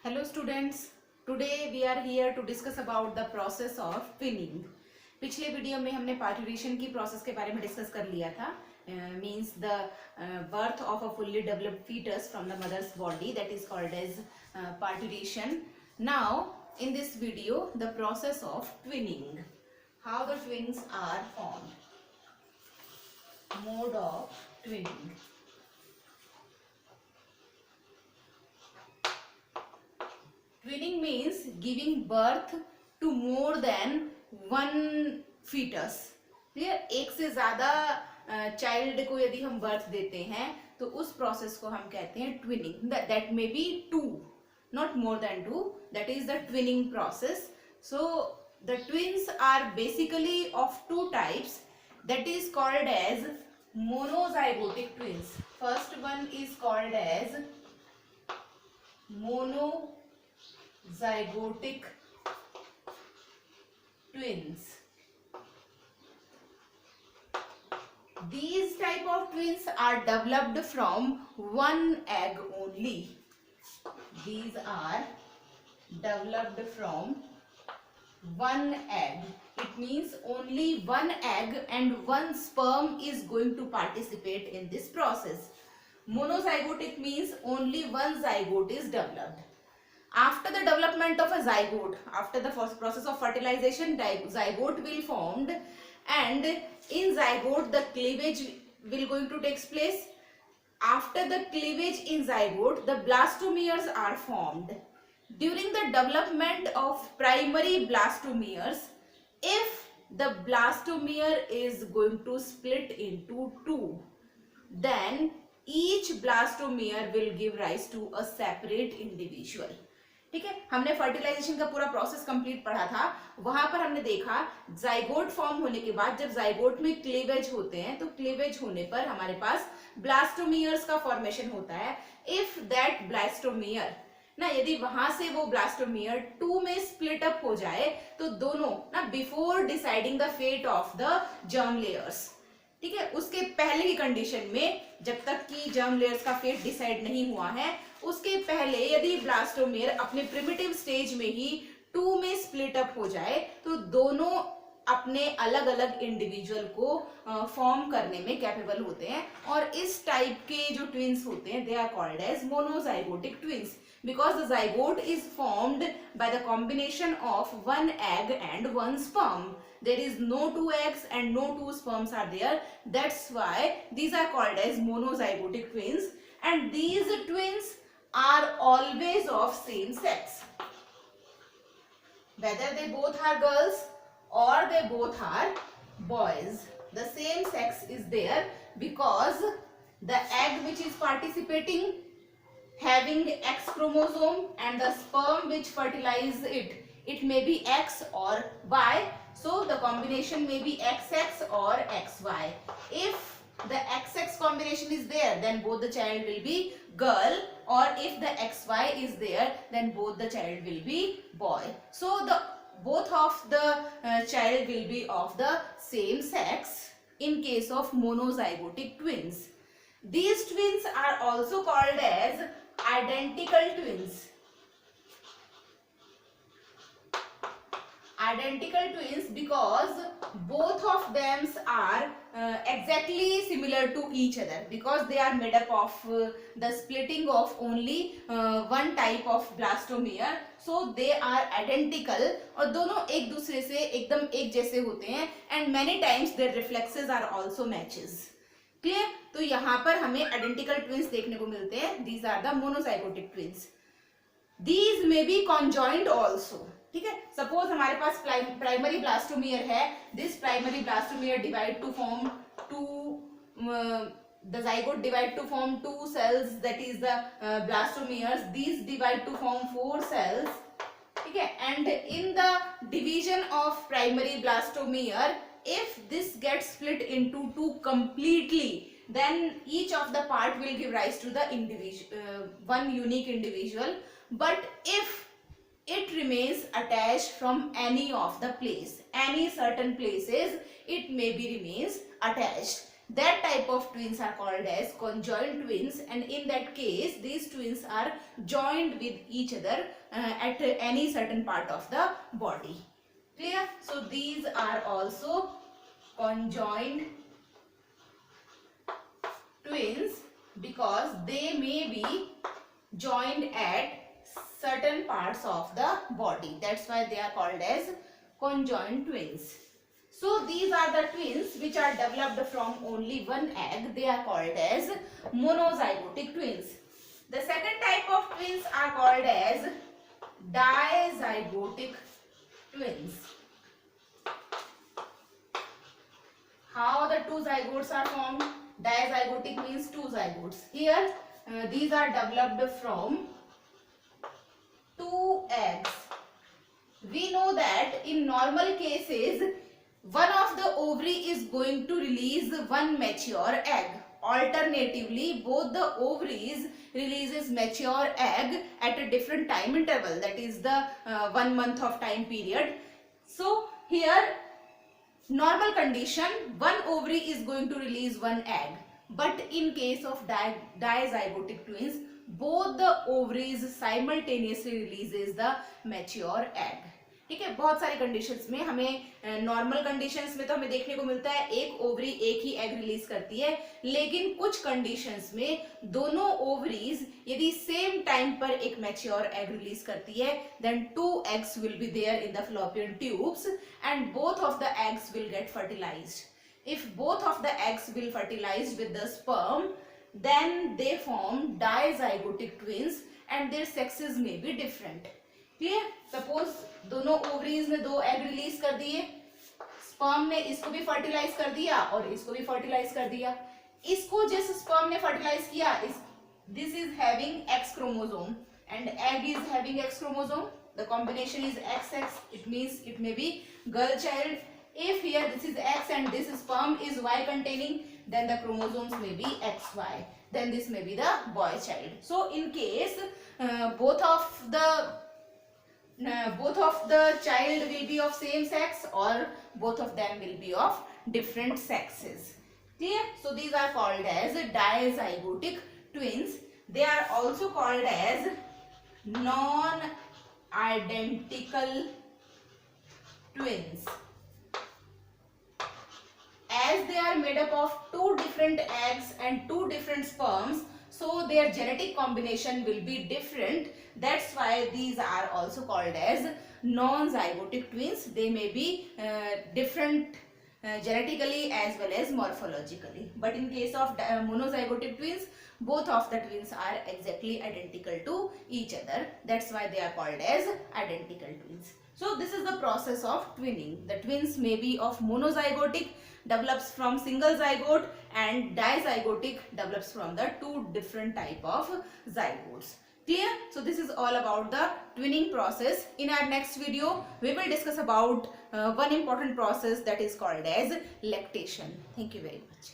Hello students, today we are here to discuss about the process of twinning. पिछले video में हमने parturition की process के बारे में डिस्कस कर लिया था. Means the birth of a fully developed fetus from the mother's body, that is called as parturition. Now in this video the process of twinning, how the twins are formed, mode of twinning. Twinning means giving birth to more than one fetus. Clear, एक से ज्यादा child को यदि हम birth देते हैं तो उस प्रोसेस को हम कहते हैं twinning. That may be two, not more than two. That is the twinning process. So the twins are basically of two types. That is called as monozygotic twins. First one is called as monozygotic twins. These type of twins are developed from one egg only. These are developed from one egg. It means only one egg and one sperm is going to participate in this process. Monozygotic means only one zygote is developed. After the development of a zygote, after the first process of fertilization, zygote will formed, and in zygote the cleavage will going to take place. After the cleavage in zygote, the blastomeres are formed. During the development of primary blastomeres, if the blastomere is going to split into two, then each blastomere will give rise to a separate individual. ठीक है, हमने fertilisation का पूरा process complete पढ़ा था. वहां पर हमने देखा जाइगोट फॉर्म होने के बाद जब जाइगोट में क्लीवेज होते हैं तो क्लीवेज होने पर हमारे पास ब्लास्टोमियर्स का फॉर्मेशन होता है. इफ दैट ब्लास्टोमियर ना, यदि वहां से वो ब्लास्टोमियर टू में स्प्लिट अप हो जाए तो दोनों ना, before deciding the fate of the germ layers, ठीक है, उसके पहले की कंडीशन में जब तक कि जर्म लेयर्स का फेट डिसाइड नहीं हुआ है, उसके पहले यदि ब्लास्टोमेर अपने प्रिमिटिव स्टेज में ही टू में स्प्लिट अप हो जाए तो दोनों अपने अलग अलग इंडिविजुअल को फॉर्म करने में कैपेबल होते हैं. और इस टाइप के जो ट्विंस होते हैं they are called as monozygotic twins, because the zygote is formed by the combination of one egg and one sperm. There is no two eggs and no two sperms are there. That's why these are called as monozygotic twins, and these twins are always of same sex. Whether they both are girls or they both are boys, the same sex is there, because the egg which is participating having X chromosome and the sperm which fertilize it may be X or Y. So the combination may be XX or XY. If the XX combination is there, then both the child will be girl, or if the XY is there, then both the child will be boy. So the both of the child will be of the same sex in case of monozygotic twins. These twins are also called as identical twins. Identical twins because both of them are exactly similar to each other, because they are made up of the splitting of only one type of blastomere. So they are identical और दोनों एक दूसरे से एकदम एक जैसे होते हैं, and many times their reflexes are also matches. Clear, तो यहाँ पर हमें आइडेंटिकल ट्विंस देखने को मिलते हैं. These are the monozygotic twins. These may be conjoint also. ठीक है, सपोज हमारे पास प्राइमरी ब्लास्टोमियर है. This primary blastomere divide to form two, the zygote divide to form two cells, that is the blastomeres. These divide to form four cells. ठीक है, and in the division of primary blastomere, if this gets split into two completely, then each of the part will give rise to the individual, one unique individual. But if it remains attached from any of the place, any certain places, it may be remains attached. That type of twins are called as conjoined twins, and in that case these twins are joined with each other at any certain part of the body. Clear? So these are also conjoined twins because they may be joined at certain parts of the body. That's why they are called as conjoined twins. So these are the twins which are developed from only one egg. They are called as monozygotic twins. The second type of twins are called as dizygotic twins. How the two zygotes are formed? Dizygotic means two zygotes. Here these are developed from two eggs. We know that in normal cases one of the ovary is going to release one mature egg. Alternatively, both the ovaries releases mature egg at a different time interval, that is the 1 month of time period. So here normal condition, one ovary is going to release one egg, but in case of dizygotic twins both the ovaries simultaneously releases the mature egg. ठीक है, बहुत सारी conditions में हमें normal conditions में तो हमें देखने को मिलता है एक ओवरी एक ही एग रिलीज करती है, लेकिन कुछ कंडीशंस में दोनों ओवरीज यदि सेम टाइम पर एक मैच्योर एग रिलीज करती है, then two eggs will be there in the fallopian tubes and both of the eggs will get fertilised. If both of the eggs will fertilize with the sperm, then they form dizygotic twins and their sexes may be different. Clear? Suppose दोनों ovaries ने दो egg release कर दिए, sperm ने इसको भी fertilise कर दिया और इसको भी फर्टिलाइज कर दिया. इसको जिस स्पर्म ने फर्टिलाइज किया, this is having x chromosome and egg is having x chromosome. The combination is XX. It means it may be girl child. If here this is X and this sperm is Y containing, then the chromosomes may be XY. Then this may be the boy child. So in case both of the child will be of same sex or both of them will be of different sexes. Clear? So these are called as dizygotic twins. They are also called as non-identical twins. As they are made up of two different eggs and two different sperms, so their genetic combination will be different. That's why these are also called as non-zygotic twins. They may be different genetically as well as morphologically. But in case of monozygotic twins, both of the twins are exactly identical to each other. That's why they are called as identical twins. So this is the process of twinning. The twins may be of monozygotic, develops from single zygote, and dizygotic develops from the two different type of zygotes. Clear? So this is all about the twinning process. In our next video, we will discuss about one important process that is called as lactation. Thank you very much.